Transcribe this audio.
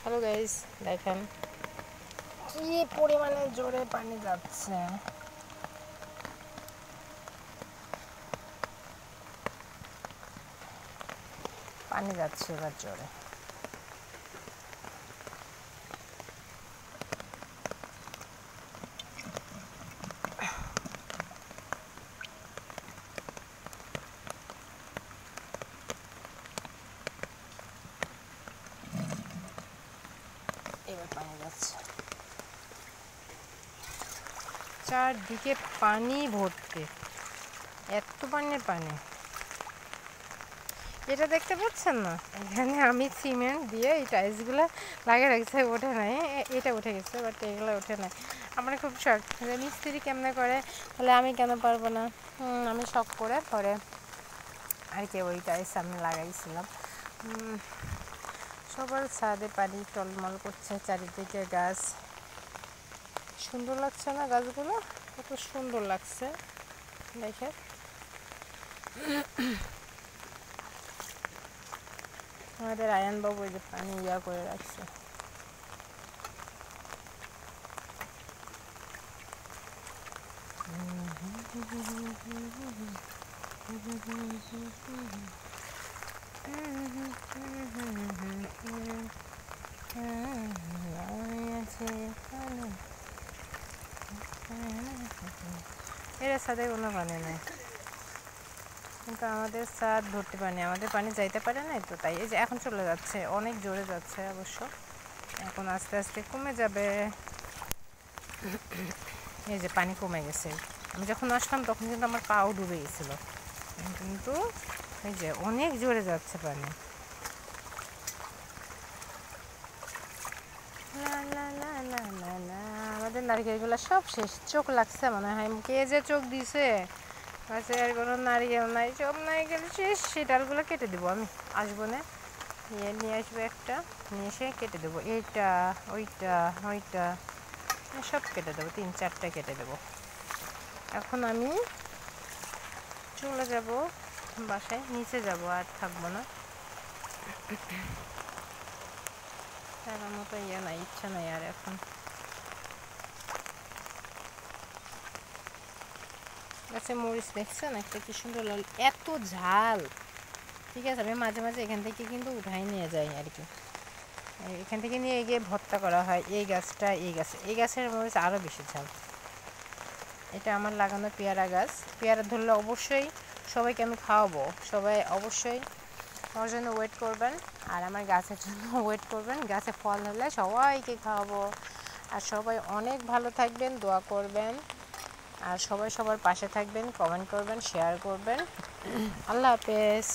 Hello guys, দেখেন কি পরিমাণে জোরে পানি যাচ্ছে। পানি যাচ্ছে এবার জোরে। এবার পানি যাচ্ছে, চারদিকে পানি ভর্তি, এত পানির পানি। এটা দেখতে পাচ্ছেন না, এখানে আমি সিমেন্ট দিয়ে এই টাইলসগুলো লাগিয়ে রাখছি, ওঠে নাই। এটা উঠে গেছে, বাট এগুলো ওঠে নাই। আমার খুব শখ যে মিস্ত্রি কেমনে করে, তাহলে আমি কেন পারবো না। আমি শখ করে পরে আর কি ওই টাইলস আমি লাগাইছিলাম। সবার ছাদে পানি টলমল করছে, চারিদিকে গাছ। সুন্দর লাগছে না গাছগুলো? কত সুন্দর লাগছে দেখে। আমাদের আয়ান বাবু এই যে পানি করে রাখছে। এর সাথে কোনো পানি নেই, কিন্তু আমাদের ছাদ ভর্তি পানি, আমাদের পানি যাইতে পারে না, তো তাই এই যে এখন চলে যাচ্ছে, অনেক জোরে যাচ্ছে অবশ্য, এখন আস্তে আস্তে কমে যাবে। এই যে পানি কমে গেছে, আমি যখন আসলাম তখন কিন্তু আমার পাও ডুবে গেছিল, কিন্তু এই যে অনেক জোরে যাচ্ছে পানি। আমাদের নারিকেলগুলো সব শেষ, চোখ লাগছে মনে হয়, কে যে চোখ দিছে। আচ্ছা, আর কোনো নারিকেল নাই, সব নারিকেল শেষ। সেই ডালগুলো কেটে দেবো, আমি আসবো না, নিয়ে আসবো একটা, নিয়ে এসে কেটে দেবো। এইটা, ওইটা, ওইটা সব কেটে দেবো, 3-4টা কেটে দেবো। এখন আমি চলে যাব বাসায়, নিচে যাব, আর থাকবো না। থাকার মতো নাই, ইচ্ছা নাই আর এখন। গাছে মরিচ দেখছেন একটা কি সুন্দর লাল, এত ঝাল। ঠিক আছে, আমি মাঝে মাঝে এখান থেকে কিন্তু উঠাই নিয়ে যাই আর কি, এখান থেকে নিয়ে গিয়ে ভর্তা করা হয়। এই গাছটা, এই গাছের মরিচ আরও বেশি ঝাল। এটা আমার লাগানো পেয়ারা গাছ, পেয়ারা ধরলে অবশ্যই সবাইকে আমি খাওয়াবো। সবাই অবশ্যই আমার জন্য ওয়েট করবেন, আর আমার গাছের জন্য ওয়েট করবেন। গাছে ফল হলে সবাইকে খাওয়াবো। আর সবাই অনেক ভালো থাকবেন, দোয়া করবেন, আর সবাই সবার পাশে থাকবেন, কমেন্ট করবেন, শেয়ার করবেন। আল্লাহ হাফেজ।